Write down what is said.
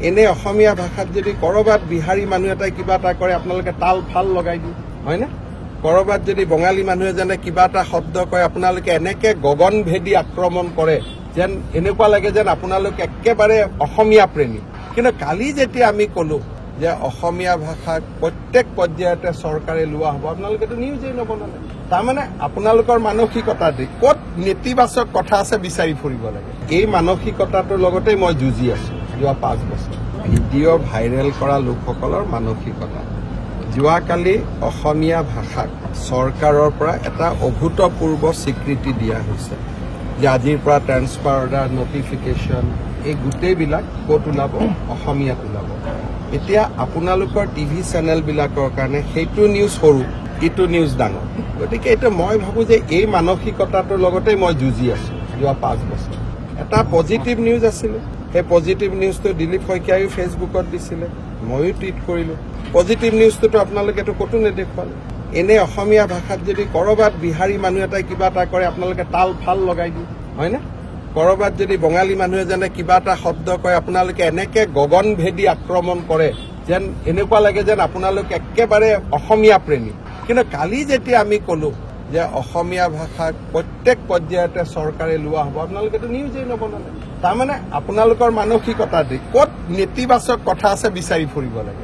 এনে অসমীয়া ভাষাত যদি কৰবাত বিহাৰী মানুহ এটাই কিবা এটা কৰে আপোনালোকে তাল ফাল লগাই দিয়ে হয় না কৰবাত যদি বঙালী মানুহ এজনে কিবা এটা শব্দ কয় আপোনালোকে এনেকে গগন ভেদি আক্ৰমণ কৰে যেন এনেকুৱা লাগে যেন আপোনালোক একেবাৰে অসমীয়া প্ৰেমী কিন্তু কালি যেতিয়া আমি কলো যে অসমীয়া ভাষা প্ৰত্যেক পৰ্যায়তে চৰকাৰে লোৱা হ'ব আপোনালোকেতো নিউজেই নবনালে তাৰমানে আপোনালোকৰ মানসিকতা দি ক'ত নেতিবাচক কথা আছে বিচাৰি ফুৰিব লাগে এই মানসিকতাটোৰ লগতে মই যুঁজি আছো যোৱা 5 বছৰ ভিডিঅ' ভাইৰেল কৰা লোকসকলৰ মানসিকতা যোৱাকালি অসমীয়া ভাষাক চৰকাৰৰ পৰা এটা অভূতপূৰ্ব স্বীকৃতি দিয়া হৈছে যে আজিৰ পৰা ট্ৰান্সফাৰ অৰ্ডাৰ নটিফিকেশ্যন এই গোটেইবিলাক ক'ত ওলাব অসমীয়াত ওলাব এতিয়া আপোনালোকৰ টিভি চেনেলবিলাকৰ কাৰণে সেইটো নিউজ সৰু ইটো নিউজ ডাঙৰ গতিকে এইটো মই ভাবোঁ যে এই মানসিকতাটোৰ লগতে মই যুঁজি আছো যোৱা 5 বছৰ এটা পজিটিভ নিউজ আছিলে সেই পজিটিভ নিউজটো দিলীপ শইকীয়ায়ো ফেচবুকত দিছিলে ময়ো টুইট কৰিলোঁ পজিটিভ নিউজটোতো আপোনালোকেতো ক'তো নেদেখুৱালে এনে অসমীয়া ভাষাত যদি কৰবাত বিহাৰী মানুহ এটাই কিবা এটা কৰে আপোনালোকে তাল ফাল লগাই দিয়ে হয় না কৰবাত যদি বঙালী মানুহ এজনে কিবা এটা শব্দ কয় আপোনালোকে এনেকে গগন ভেদি আক্ৰমণ কৰে যেন এনেকুৱা লাগে যেন আপোনালোক একেবাৰে অসমীয়া প্ৰেমী কিন্তু কালি যেতিয়া আমি কলো যে অসমীয়া ভাষা প্ৰত্যেক পৰ্যায়তে চৰকাৰে লোৱা হ'ব আপোনালোকেতো নিউজেই নবনালে তাৰমানে আপোনালোকৰ মানসিকতা দি ক'ত নেতিবাচক কথা আছে বিচাৰি ফুৰিব লাগে